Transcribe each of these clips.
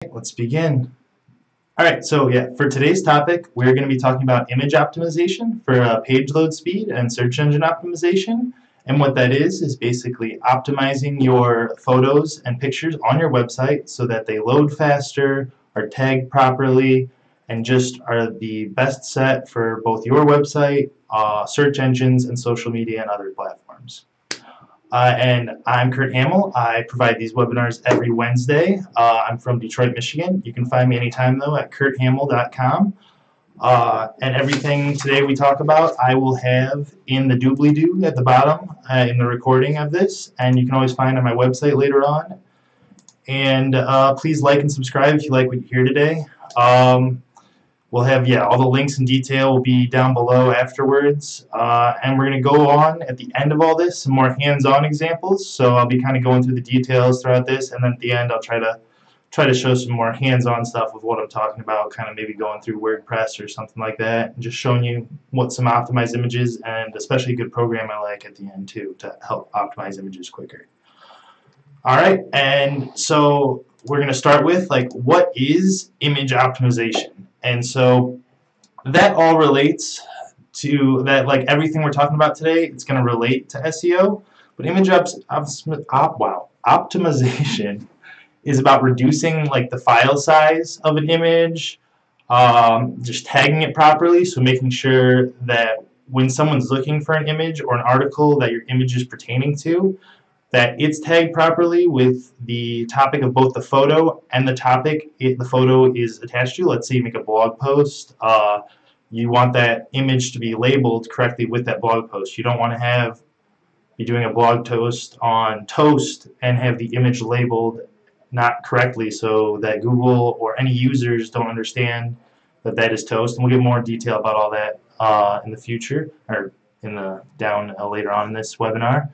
Let's begin. Alright, so yeah, for today's topic, we're going to be talking about image optimization for page load speed and search engine optimization. And what that is basically optimizing your photos and pictures on your website so that they load faster, are tagged properly, and just are the best set for both your website, search engines, and social media and other platforms. And I'm Kurt Hamel. I provide these webinars every Wednesday. I'm from Detroit, Michigan. You can find me anytime, though, at kurthamel.com. And everything today we talk about, I will have in the doobly-doo at the bottom in the recording of this, and you can always find on my website later on. And please like and subscribe if you like what you hear today. We'll have, all the links and detail will be down below afterwards. And we're going to go on at the end of all this some more hands-on examples. So I'll be kind of going through the details throughout this, and then at the end I'll try to show some more hands-on stuff with what I'm talking about, kind of maybe going through WordPress or something like that, and just showing you what some optimized images and especially a good program I like at the end too to help optimize images quicker. Alright, and so we're going to start with what is image optimization? And so that all relates to that, everything we're talking about today, it's going to relate to SEO, but image optimization is about reducing the file size of an image, just tagging it properly, so making sure that when someone's looking for an image or an article that your image is pertaining to, that it's tagged properly with the topic of both the photo and the topic the photo is attached to. Let's say you make a blog post. You want that image to be labeled correctly with that blog post. You don't want to be doing a blog post on toast and have the image labeled not correctly so that Google or any users don't understand that that is toast. And we'll get more detail about all that in the future, or down later on in this webinar.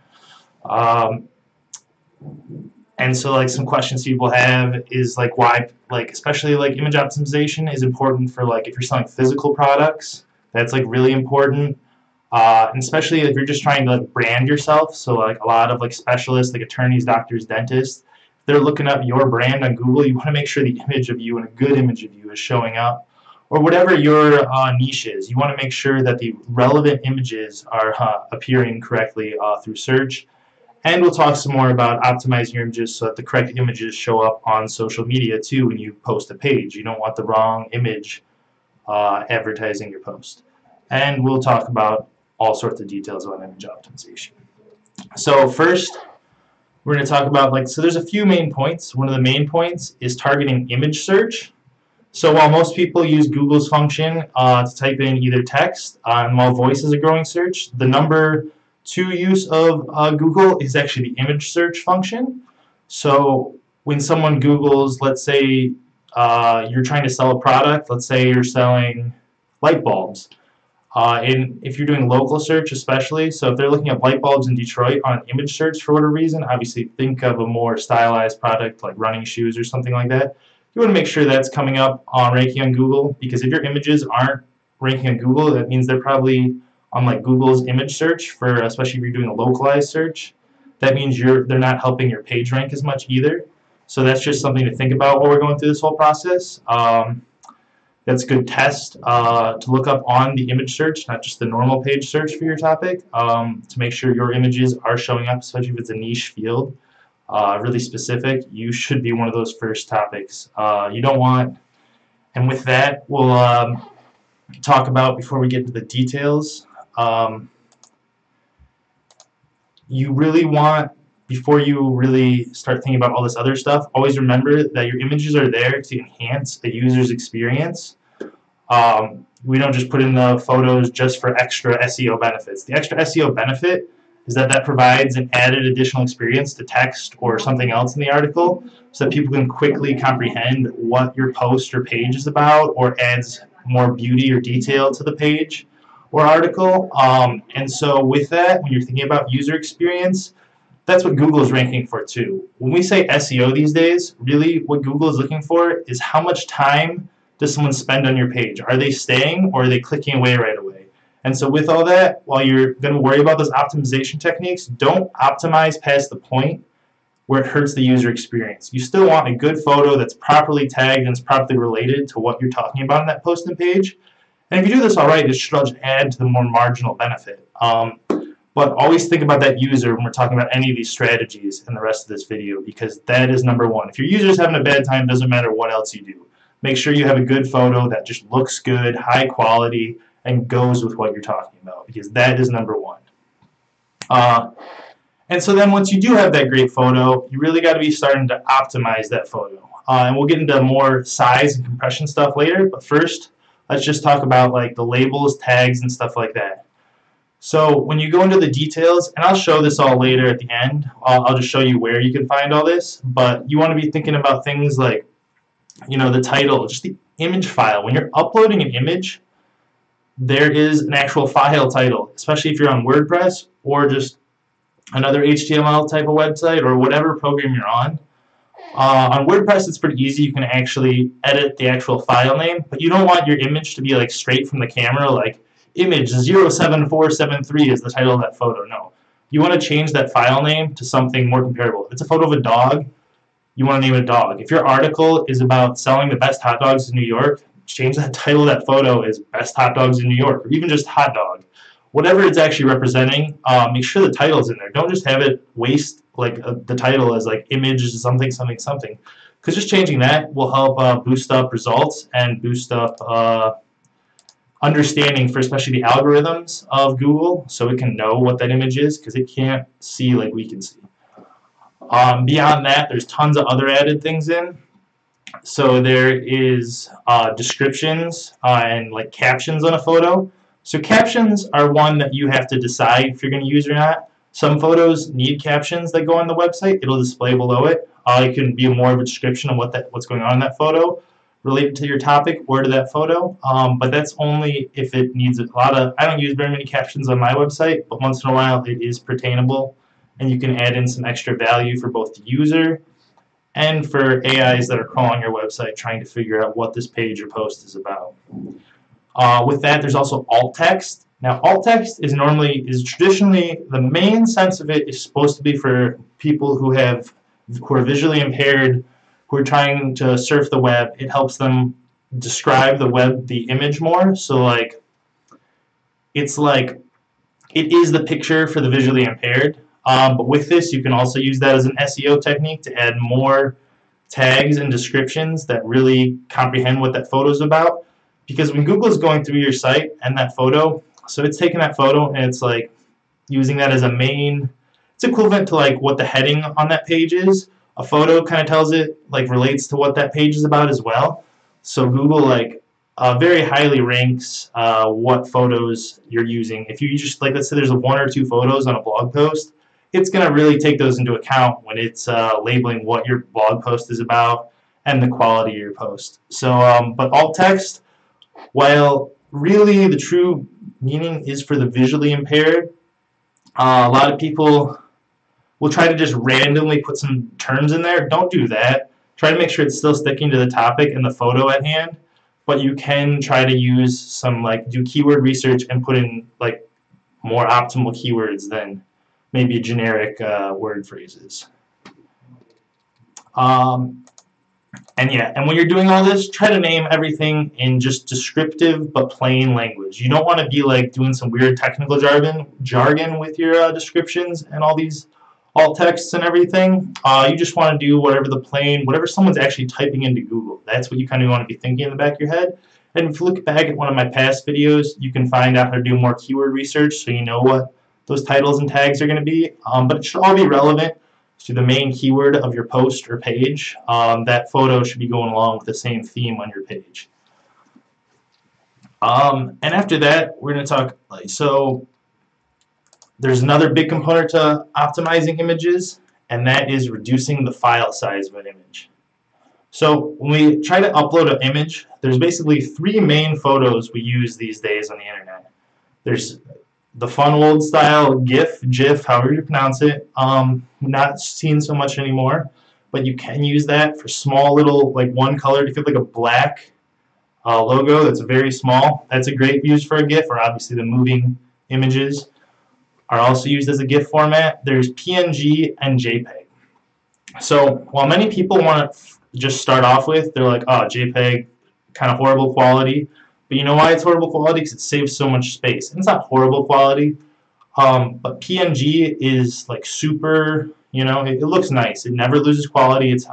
And so some questions people have is why especially image optimization is important for if you're selling physical products. That's really important, and especially if you're just trying to brand yourself. So a lot of specialists attorneys, doctors, dentists, they're looking up your brand on Google. You want to make sure the image of you and a good image of you is showing up, or whatever your niche is. You want to make sure that the relevant images are appearing correctly through search. And we'll talk some more about optimizing your images so that the correct images show up on social media too when you post a page. You don't want the wrong image advertising your post. And we'll talk about all sorts of details about image optimization. So first, we're going to talk about so there's a few main points. One of the main points is targeting image search. So while most people use Google's function to type in either text, and while voice is a growing search, the number 2 use of Google is actually the image search function. So when someone Googles, let's say you're trying to sell a product, let's say you're selling light bulbs, and if you're doing local search especially, so if they're looking at light bulbs in Detroit on an image search for whatever reason, obviously think of a more stylized product like running shoes or something like that. You want to make sure that's coming up on ranking on Google, because if your images aren't ranking on Google, that means they're probably on Google's image search for, especially if you're doing a localized search. That means they're not helping your page rank as much either. So that's just something to think about while we're going through this whole process. That's a good test to look up on the image search, not just the normal page search for your topic, to make sure your images are showing up, especially if it's a niche field, really specific. You should be one of those first topics. You don't want, and with that, we'll talk about, before we get into the details, you really want, before you really start thinking about all this other stuff, always remember that your images are there to enhance the user's experience. We don't just put in the photos just for extra SEO benefits. The extra SEO benefit is that provides an added additional experience to text or something else in the article so that people can quickly comprehend what your post or page is about, or adds more beauty or detail to the page or article. And so with that, when you're thinking about user experience, that's what Google is ranking for too. When we say SEO these days, really what Google is looking for is how much time does someone spend on your page? Are they staying, or are they clicking away right away? And so with all that, while you're going to worry about those optimization techniques, don't optimize past the point where it hurts the user experience. You still want a good photo that's properly tagged and is properly related to what you're talking about on that post and page. And if you do this all right, it should just add to the more marginal benefit. But always think about that user when we're talking about any of these strategies in the rest of this video, because that is number one. If your user's having a bad time, it doesn't matter what else you do. Make sure you have a good photo that just looks good, high quality, and goes with what you're talking about, because that is number one. And so then once you do have that great photo, you really got to be starting to optimize that photo. And we'll get into more size and compression stuff later, but first, let's just talk about like the labels, tags, and stuff like that. So when you go into the details, and I'll show this all later at the end, I'll just show you where you can find all this, but you want to be thinking about things like, you know, the title, just the image file. When you're uploading an image, there is an actual file title, especially if you're on WordPress or just another HTML type of website or whatever program you're on. On WordPress, it's pretty easy. You can actually edit the actual file name, but you don't want your image to be like straight from the camera, like image 07473 is the title of that photo. No. You want to change that file name to something more comparable. If it's a photo of a dog, you want to name it a dog. If your article is about selling the best hot dogs in New York, change that title of that photo as best hot dogs in New York, or even just hot dog. Whatever it's actually representing, make sure the title's in there. Don't just have it waste like the title as like image something something something, because just changing that will help boost up results and boost up understanding for especially the algorithms of Google, so it can know what that image is, because it can't see like we can see. Beyond that, there's tons of other added things in. So there is descriptions and like captions on a photo. So captions are one that you have to decide if you're going to use or not. Some photos need captions that go on the website. It'll display below it. It can be more of a description of what's going on in that photo related to your topic or to that photo. But that's only if it needs a lot of. I don't use very many captions on my website, but once in a while it is pertainable, and you can add in some extra value for both the user and for AIs that are crawling your website trying to figure out what this page or post is about. With that, there's also alt text. Now, alt text is traditionally, the main sense of it is supposed to be for people who are visually impaired, who are trying to surf the web. It helps them describe the image more. So like, it's like, it is the picture for the visually impaired. But with this, you can also use that as an SEO technique to add more tags and descriptions that really comprehend what that photo is about. Because when Google is going through your site and that photo, so it's taking that photo and it's like using that as a main, it's equivalent to like what the heading on that page is. A photo kind of tells it, like relates to what that page is about as well. So Google like very highly ranks what photos you're using. If you just, like, let's say there's one or two photos on a blog post, it's going to really take those into account when it's labeling what your blog post is about and the quality of your post. So, but alt text, while really the true meaning is for the visually impaired, a lot of people will try to just randomly put some terms in there. Don't do that. Try to make sure it's still sticking to the topic and the photo at hand, but you can try to use some, like, do keyword research and put in like more optimal keywords than maybe generic word phrases. And yeah, and when you're doing all this, try to name everything in just descriptive but plain language. You don't want to be like doing some weird technical jargon with your descriptions and all these alt texts and everything. You just want to do whatever someone's actually typing into Google. That's what you kind of want to be thinking in the back of your head. And if you look back at one of my past videos, you can find out how to do more keyword research so you know what those titles and tags are going to be. But it should all be relevant to the main keyword of your post or page. That photo should be going along with the same theme on your page. And after that, we're going to talk, so there's another big component to optimizing images, and that is reducing the file size of an image. So when we try to upload an image, there's basically three main photos we use these days on the internet. There's the fun old style GIF, however you pronounce it, not seen so much anymore, but you can use that for small little, like one color, if you have like a black logo that's very small, that's a great use for a GIF, or obviously the moving images are also used as a GIF format. There's PNG and JPEG. So while many people want to just start off with, they're like, oh, JPEG, kind of horrible quality. But you know why it's horrible quality? Because it saves so much space. And it's not horrible quality, but PNG is like super, it looks nice. It never loses quality. It's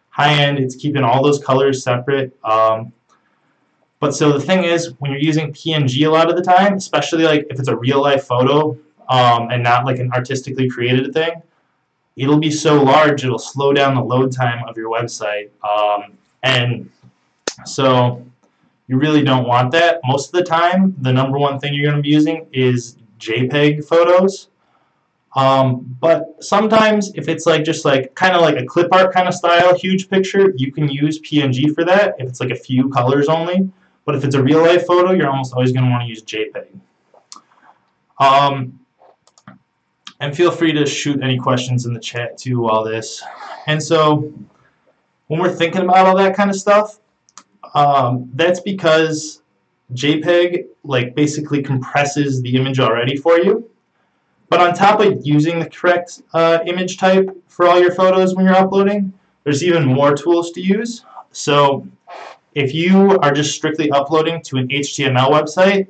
high end. It's keeping all those colors separate. But so the thing is, when you're using PNG a lot of the time, especially like if it's a real life photo and not like an artistically created thing, it'll be so large it'll slow down the load time of your website. And so you really don't want that. Most of the time, the number one thing you're going to be using is JPEG photos. But sometimes if it's like just like kind of like a clip art kind of style, huge picture, you can use PNG for that if it's like a few colors only. But if it's a real life photo, you're almost always going to want to use JPEG. And feel free to shoot any questions in the chat too while this. And so when we're thinking about all that kind of stuff, that's because JPEG like basically compresses the image already for you. But on top of using the correct image type for all your photos when you're uploading, there's even more tools to use. So if you are just strictly uploading to an HTML website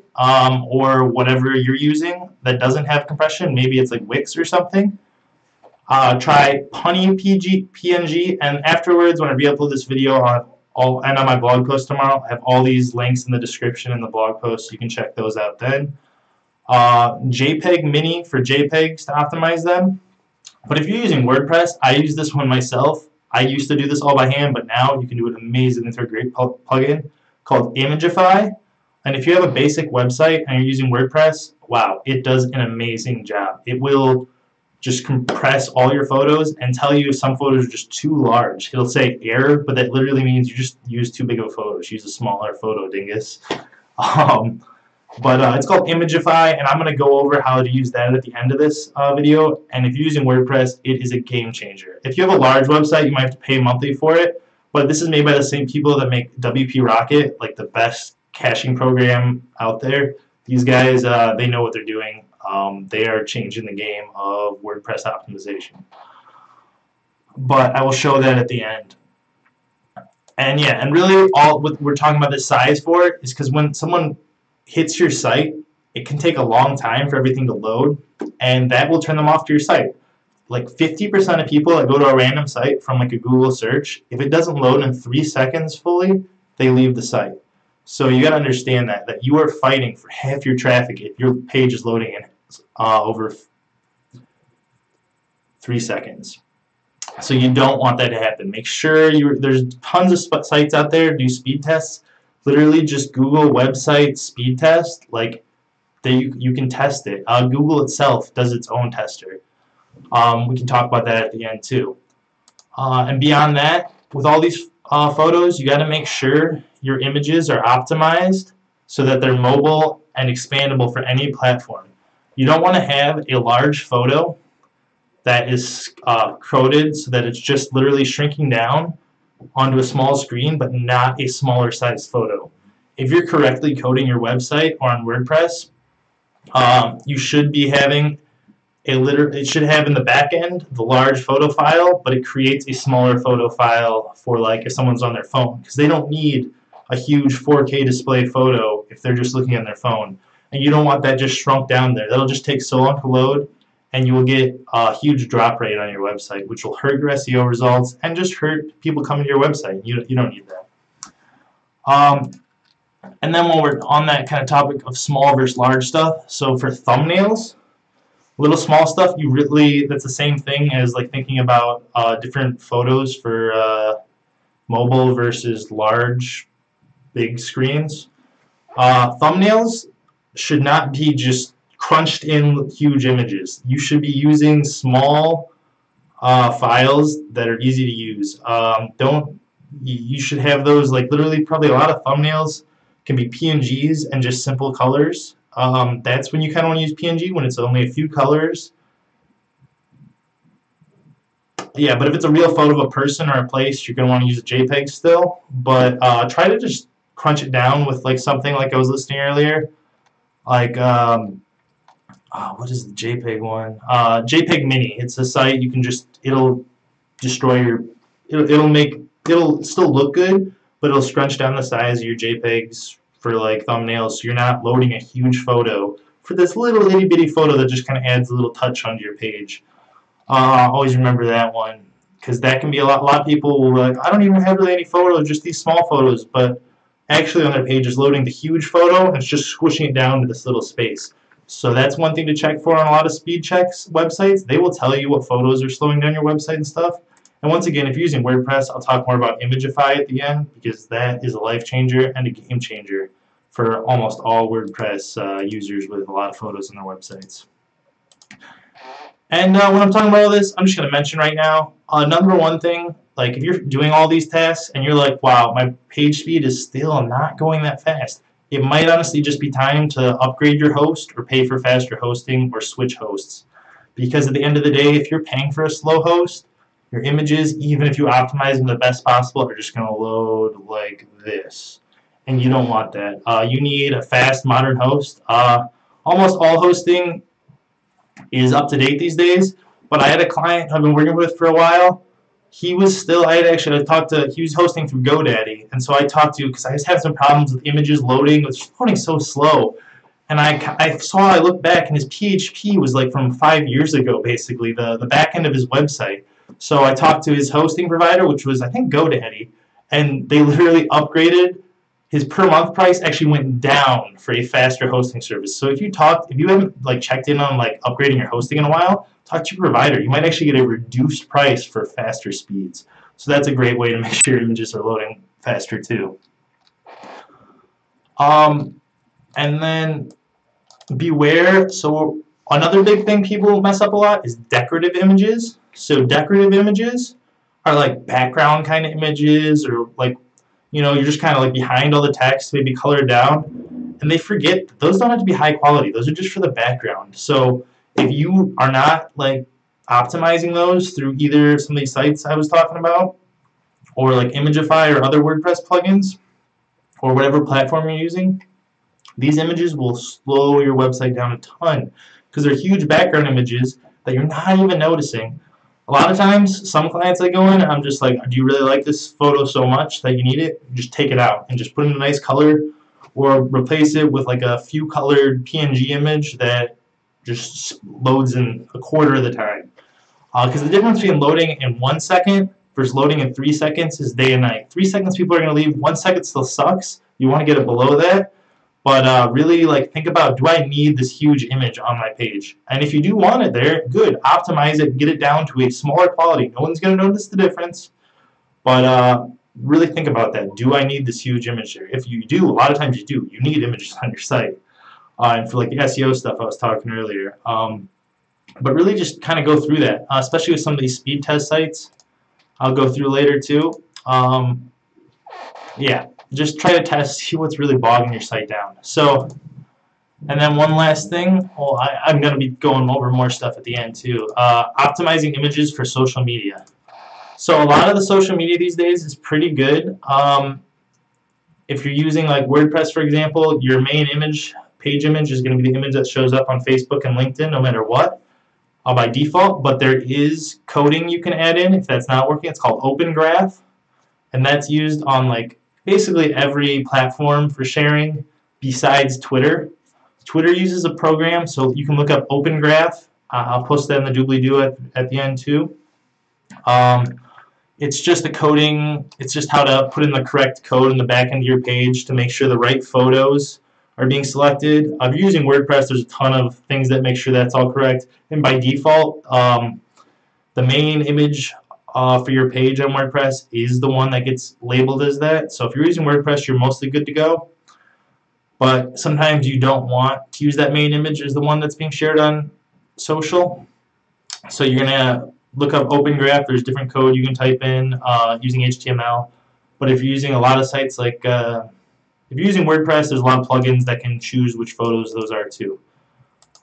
or whatever you're using that doesn't have compression, maybe it's like Wix or something, try punning PNG, and afterwards when I re-upload this video and on my blog post tomorrow, I have all these links in the description in the blog post, so you can check those out then. JPEG Mini for JPEGs to optimize them. But if you're using WordPress, I use this one myself. I used to do this all by hand, but now you can do it amazingly through a great plugin called Imagify. And if you have a basic website and you're using WordPress, wow, it does an amazing job. It will just compress all your photos and tell you if some photos are just too large. It'll say error, but that literally means you just used too big of a photo. Just use a smaller photo, dingus. But it's called Imagify, and I'm going to go over how to use that at the end of this video. And if you're using WordPress, it is a game changer. If you have a large website, you might have to pay monthly for it, but this is made by the same people that make WP Rocket, like the best caching program out there. These guys, they know what they're doing. They are changing the game of WordPress optimization. But I will show that at the end. And yeah, and really all what we're talking about the size for it is because when someone hits your site, it can take a long time for everything to load, and that will turn them off to your site. Like 50% of people that go to a random site from like a Google search, if it doesn't load in 3 seconds fully, they leave the site. So you got to understand that you are fighting for half your traffic if your page is loading in over 3 seconds. So you don't want that to happen. Make sure there's tons of sites out there do speed tests. Literally just Google website speed test, like you can test it. Google itself does its own tester. We can talk about that at the end too. And beyond that, with all these photos, you got to make sure your images are optimized so that they're mobile and expandable for any platform. You don't want to have a large photo that is coded so that it's just literally shrinking down onto a small screen, but not a smaller size photo. If you're correctly coding your website or on WordPress, you should be having it should have in the back end the large photo file, but it creates a smaller photo file for like if someone's on their phone, because they don't need a huge 4K display photo if they're just looking on their phone. And you don't want that just shrunk down there. That'll just take so long to load, and you will get a huge drop rate on your website, which will hurt your SEO results and just hurt people coming to your website. You don't need that. And then when we're on that kind of topic of small versus large stuff, so for thumbnails, little small stuff, that's the same thing as like thinking about different photos for mobile versus large, big screens. Thumbnails should not be just crunched in huge images. You should be using small files that are easy to use. You should have those, like literally probably a lot of thumbnails can be PNGs and just simple colors. That's when you kind of want to use PNG, when it's only a few colors. Yeah, but if it's a real photo of a person or a place, you're going to want to use a JPEG still. But try to just crunch it down with like something like I was listing earlier. Like, what is the JPEG one? JPEG Mini. It's a site you can it'll destroy your. It'll still look good, but it'll scrunch down the size of your JPEGs for like thumbnails, so you're not loading a huge photo for this little itty bitty photo that just kind of adds a little touch onto your page. Always remember that one, because that can be a lot. A lot of people will be like, I don't even have really any photos, just these small photos, but actually on their page is loading the huge photo and it's just squishing it down to this little space. So that's one thing to check for on a lot of speed checks websites. They will tell you what photos are slowing down your website and stuff. And once again, if you're using WordPress, I'll talk more about Imagify at the end, because that is a life changer and a game changer for almost all WordPress users with a lot of photos on their websites. And when I'm talking about all this, I'm just going to mention right now, number one thing, like if you're doing all these tasks and you're like, wow, my page speed is still not going that fast, it might honestly just be time to upgrade your host or pay for faster hosting or switch hosts. Because at the end of the day, if you're paying for a slow host, your images, even if you optimize them the best possible, are just going to load like this. And you don't want that. You need a fast, modern host. Almost all hosting is up to date these days, but I had a client I've been working with for a while. He was still, he was hosting through GoDaddy, and so I talked to, because I was having some problems with images loading. It was loading so slow. And I looked back, and his PHP was like from 5 years ago, basically, the back end of his website. So I talked to his hosting provider, which was, I think, GoDaddy, and they literally upgraded. His per month price actually went down for a faster hosting service. So if you haven't like checked in on like upgrading your hosting in a while, talk to your provider. You might actually get a reduced price for faster speeds. So that's a great way to make sure your images are loading faster too. And then beware. So another big thing people mess up a lot is decorative images. So decorative images are like background kind of images, or like, you're just kind of like behind all the text, maybe colored down, and they forget that those don't have to be high quality. Those are just for the background. So if you are not like optimizing those through either some of these sites I was talking about, or like Imagify or other WordPress plugins, or whatever platform you're using, these images will slow your website down a ton, because they're huge background images that you're not even noticing. A lot of times, some clients I go in, I'm just like, do you really like this photo so much that you need it? Just take it out and just put in a nice color, or replace it with like a few colored PNG image that just loads in a quarter of the time. Because the difference between loading in 1 second versus loading in 3 seconds is day and night. 3 seconds people are going to leave. 1 second still sucks. You want to get it below that. But really, like, think about, do I need this huge image on my page? And if you do want it there, good. Optimize it, get it down to a smaller quality. No one's going to notice the difference. But really think about that. Do I need this huge image there? If you do, a lot of times you do. You need images on your site. And for like the SEO stuff I was talking earlier. But really just kind of go through that, especially with some of these speed test sites. I'll go through later too. Yeah. Just try to test, see what's really bogging your site down. So, and then one last thing, well, I'm going to be going over more stuff at the end too. Optimizing images for social media. So a lot of the social media these days is pretty good. If you're using like WordPress, for example, your main image, page image, is going to be the image that shows up on Facebook and LinkedIn no matter what, by default. But there is coding you can add in if that's not working. It's called Open Graph, and that's used on like basically every platform for sharing besides Twitter. Twitter uses a program, so you can look up Open Graph. I'll post that in the doobly-doo at the end too. It's just the coding. It's just how to put in the correct code in the back end of your page to make sure the right photos are being selected. If you're using WordPress, there's a ton of things that make sure that's all correct. And by default, the main image for your page on WordPress is the one that gets labeled as that. So if you're using WordPress, you're mostly good to go. But sometimes you don't want to use that main image as the one that's being shared on social. So you're going to look up Open Graph. There's different code you can type in using HTML. But if you're using a lot of sites like, if you're using WordPress, there's a lot of plugins that can choose which photos those are too.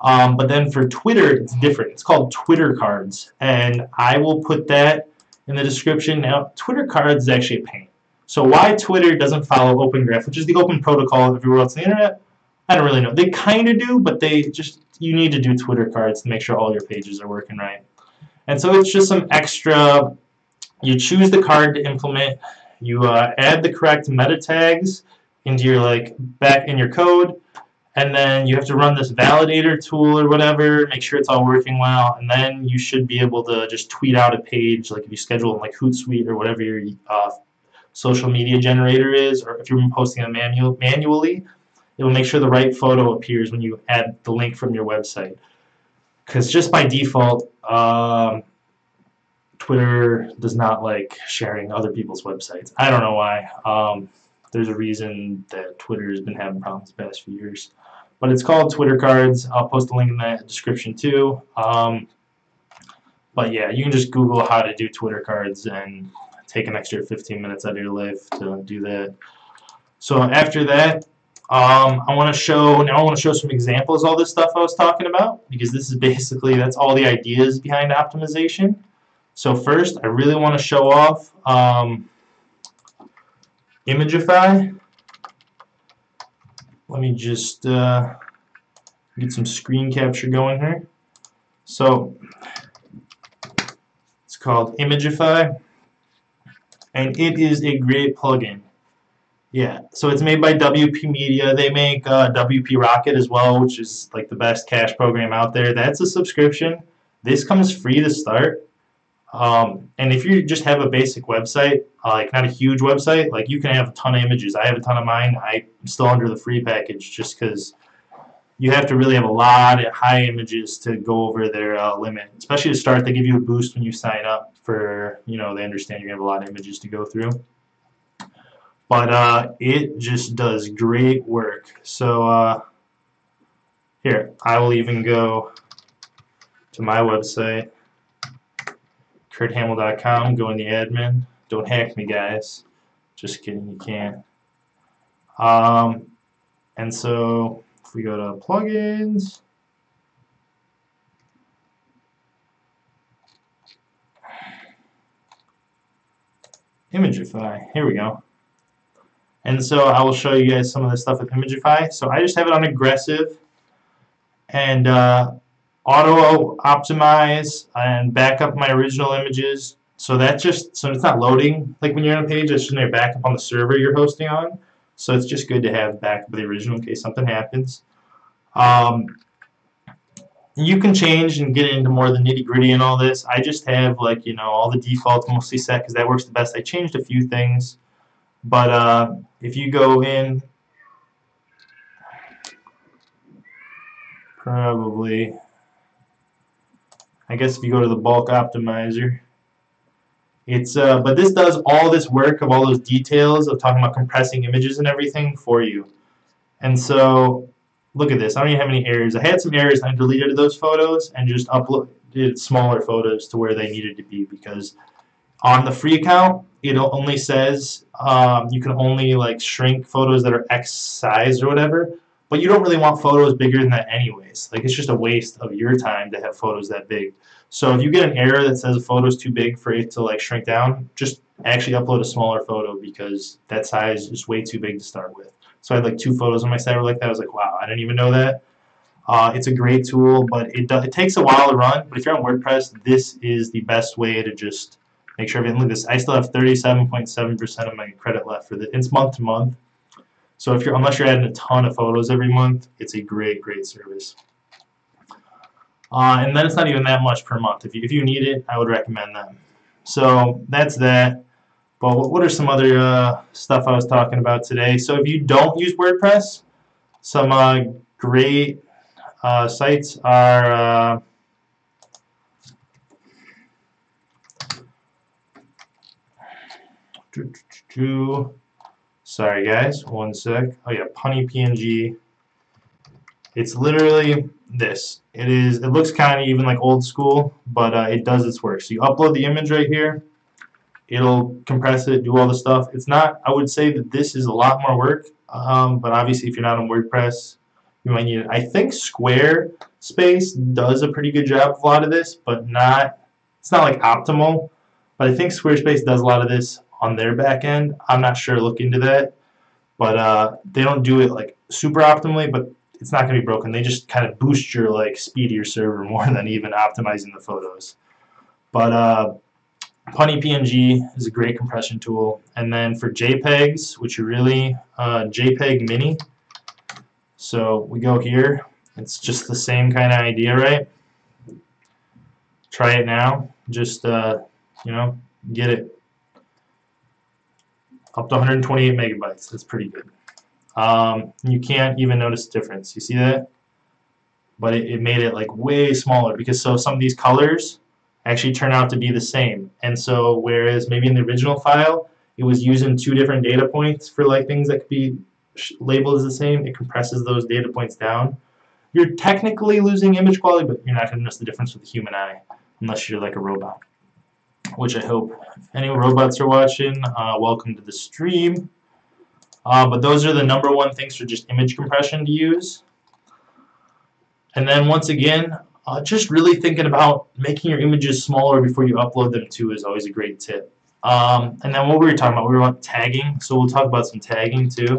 But then for Twitter, it's different. It's called Twitter Cards. And I will put that in the description. Now, Twitter Cards is actually a pain. So why Twitter doesn't follow Open Graph, which is the open protocol everywhere else on the internet, I don't really know. They kind of do, but you need to do Twitter Cards to make sure all your pages are working right. And so it's just some extra You choose the card to implement. You add the correct meta tags into your back in your code, and then you have to run this validator tool or whatever, make sure it's all working well, and then you should be able to just tweet out a page, like if you schedule in like Hootsuite or whatever your social media generator is, or if you're posting it manually, it will make sure the right photo appears when you add the link from your website. Because just by default, Twitter does not like sharing other people's websites. I don't know why. There's a reason that Twitter has been having problems the past few years. But it's called Twitter Cards. I'll post a link in the description too. But yeah, you can just Google how to do Twitter Cards and take an extra 15 minutes out of your life to do that. So after that, I want to show some examples of all this stuff I was talking about, because this is basically, that's all the ideas behind optimization. So first, I really want to show off Imagify. Let me just get some screen capture going here. So it's called Imagify, and it is a great plugin. Yeah, so it's made by WP Media. They make WP Rocket as well, which is like the best cache program out there. That's a subscription. This comes free to start. And if you just have a basic website, like not a huge website, like you can have a ton of images. I have a ton of mine. I'm still under the free package just because you have to really have a lot of high images to go over their limit. Especially to start, they give you a boost when you sign up for, they understand you're going to have a lot of images to go through. But it just does great work. So here, I will even go to my website, kurthamel.com, go in the admin. Don't hack me, guys. Just kidding, you can't. And so if we go to plugins, Imagify, here we go. And so I will show you guys some of the stuff with Imagify. So I just have it on aggressive and auto optimize and back up my original images. So that's just, so it's not loading like when you're on a page, it's just a backup on the server you're hosting on. So it's just good to have backup of the original in case something happens. You can change and get into more of the nitty gritty and all this. I just have like, all the defaults mostly set because that works the best. I changed a few things, but if you go in, probably, I guess if you go to the bulk optimizer, it's but this does all this work of all those details of talking about compressing images and everything for you. And so look at this. I don't even have any errors. I had some errors and I deleted those photos and just uploaded smaller photos to where they needed to be, because on the free account it only says you can only like shrink photos that are X size or whatever, but you don't really want photos bigger than that anyways. Like, it's just a waste of your time to have photos that big. So if you get an error that says a photo is too big for it to like shrink down, just actually upload a smaller photo, because that size is way too big to start with. So I had like 2 photos on my site like that. I was like, wow, I didn't even know that. It's a great tool, but it takes a while to run. But if you're on WordPress, this is the best way to just make sure everything. Look at this. I still have 37.7% of my credit left for this. It's month to month. So if unless you're adding a ton of photos every month, it's a great service. And then it's not even that much per month. If you need it, I would recommend them. So that's that. But what are some other stuff I was talking about today? So if you don't use WordPress, some great sites are sorry guys, one sec. Oh yeah, Punny PNG. It's literally this. It looks kind of even like old school, but it does its work. So you upload the image right here. It'll compress it, do all the stuff. It's not, I would say that this is a lot more work, but obviously if you're not on WordPress, you might need it. I think Squarespace does a pretty good job of a lot of this, but it's not like optimal. But I think Squarespace does a lot of this on their back end. I'm not sure, look into that. But they don't do it like super optimally, but it's not going to be broken. They just kind of boost your speed of your server more than even optimizing the photos. But Punny PNG is a great compression tool. And then for JPEGs, which are really JPEG Mini. So we go here. It's just the same kind of idea, right? Try it now. Just you know, get it up to 128 megabytes. That's pretty good. You can't even notice the difference. You see that? But it made it like way smaller because so some of these colors actually turn out to be the same. And so whereas maybe in the original file it was using 2 different data points for like things that could be labeled as the same, it compresses those data points down. You're technically losing image quality, but you're not going to notice the difference with the human eye unless you're like a robot, which I hope. If any robots are watching, welcome to the stream. But those are the #1 things for just image compression to use. And then once again, just really thinking about making your images smaller before you upload them too is always a great tip. And then what we were talking about, we were about tagging, so we'll talk about some tagging too.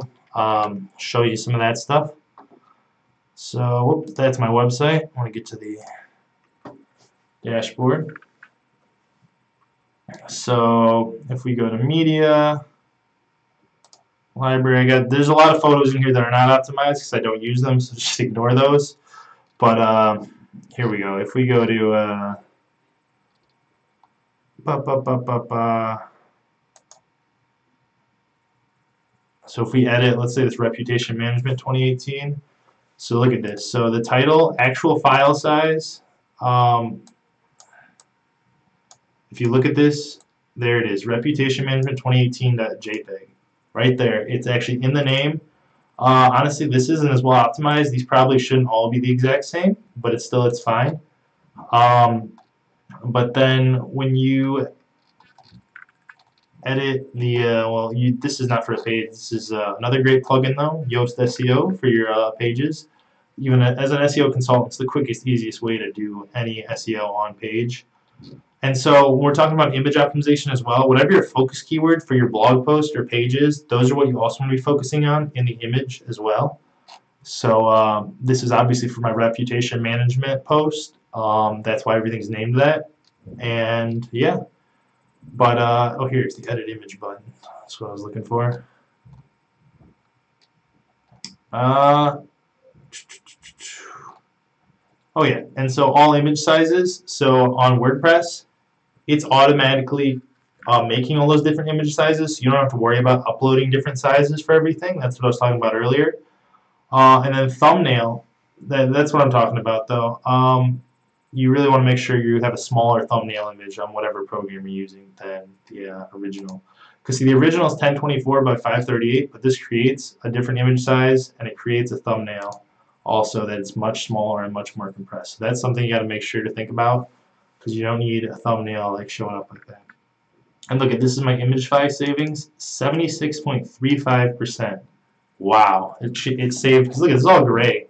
Show you some of that stuff. So whoops, that's my website. I want to get to the dashboard. So if we go to media, library, there's a lot of photos in here that are not optimized because I don't use them, so just ignore those. But here we go. If we go to so if we edit, let's say this reputation management 2018. So look at this. So the title, actual file size. If you look at this, there it is, reputation management 2018.jpg. Right there. It's actually in the name. Honestly, this isn't as well optimized. These probably shouldn't all be the exact same, but it's fine. But then when you edit the, this is not for a page. This is another great plugin though, Yoast SEO for your pages. Even as an SEO consultant, it's the quickest, easiest way to do any SEO on page. And so when we're talking about image optimization as well, whatever your focus keyword for your blog post or pages, those are what you also want to be focusing on in the image as well. So this is obviously for my reputation management post. That's why everything's named that. And yeah. But, oh, here's the edit image button. That's what I was looking for. Oh yeah, and so all image sizes. So on WordPress, it's automatically making all those different image sizes, so you don't have to worry about uploading different sizes for everything. That's what I was talking about earlier. And then thumbnail, that's what I'm talking about though. You really want to make sure you have a smaller thumbnail image on whatever program you're using than the original. Because see, the original is 1024 by 538, but this creates a different image size and it creates a thumbnail also that's much smaller and much more compressed. So that's something you got to make sure to think about, because you don't need a thumbnail like showing up like that. And look at this, is my image size savings, 76.35%. Wow, it saved, because look, it's all gray,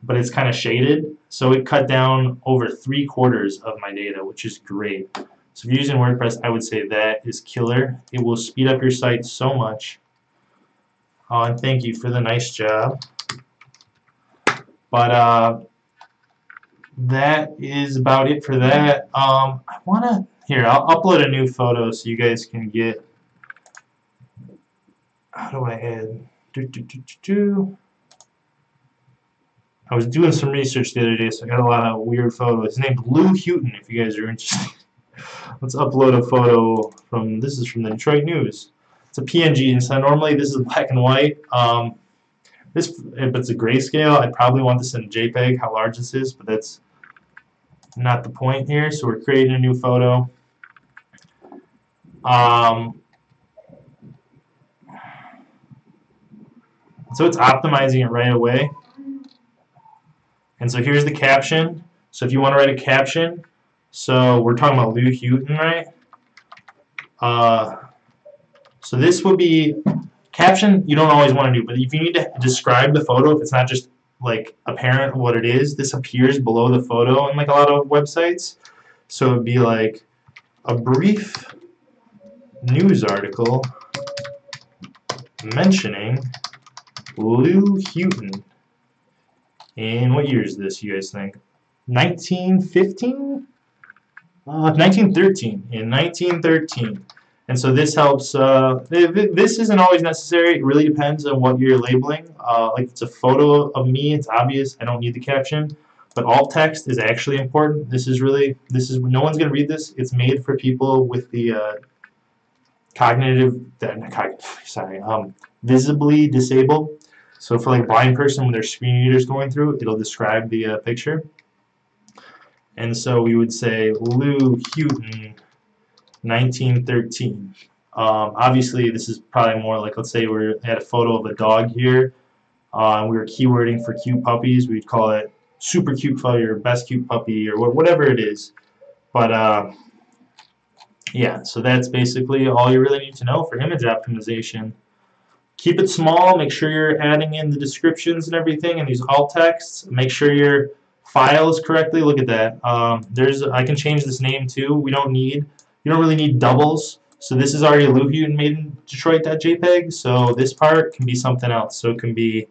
but it's kind of shaded, so it cut down over 3/4 of my data, which is great. So if you're using WordPress, I would say that is killer. It will speed up your site so much. And thank you for the nice job. But that is about it for that. I wanna, here, I'll upload a new photo so you guys can get, how do I add, I was doing some research the other day, so I got a lot of weird photos. His name's Lou Houghton, if you guys are interested. Let's upload a photo from, this is from the Detroit News. It's a PNG, and so normally this is black and white. If it's a grayscale, I'd probably want this in JPEG, how large this is, but that's not the point here. So we're creating a new photo. So it's optimizing it right away. And so here's the caption. So if you want to write a caption, so we're talking about Lou Houghton, right? So this would be, caption you don't always want to do, but if you need to describe the photo, if it's not just like apparent what it is, this appears below the photo in like a lot of websites. So it would be like a brief news article mentioning Lou Houghton. In what year is this, you guys think? 1915? 1913. In 1913. And so this helps. This isn't always necessary. It really depends on what you're labeling. Like it's a photo of me. It's obvious. I don't need the caption. But alt text is actually important. This is no one's gonna read this. It's made for people with the visibly disabled. So for like a blind person, when their screen reader's going through, it'll describe the picture. And so we would say Lou Houghton, 1913. Obviously, this is probably more like, let's say we had a photo of a dog here, and we were keywording for cute puppies. We'd call it super cute puppy or best cute puppy or whatever it is. But yeah, so that's basically all you really need to know for image optimization. Keep it small. Make sure you're adding in the descriptions and everything and these alt texts. Make sure your file is correctly. Look at that. I can change this name too. You don't really need doubles. So this is already Lou Houghton made in Detroit.jpg. So this part can be something else. So it can be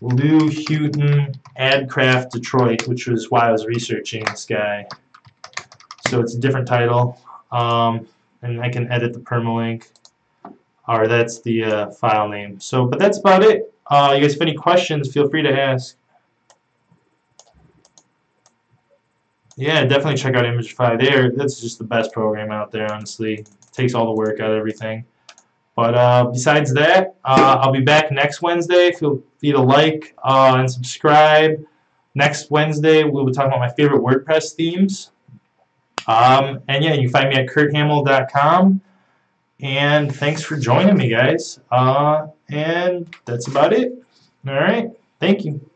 Lou Houghton AdCraft Detroit, which was why I was researching this guy. So it's a different title. And I can edit the permalink. Or that's the file name. So, but that's about it. You guys have any questions, feel free to ask. Yeah, definitely check out Imagify. That's just the best program out there, honestly. It takes all the work out of everything. But besides that, I'll be back next Wednesday. Feel free to like and subscribe. Next Wednesday, we'll be talking about my favorite WordPress themes. And yeah, you can find me at kurthamel.com. And thanks for joining me, guys. And that's about it. All right. Thank you.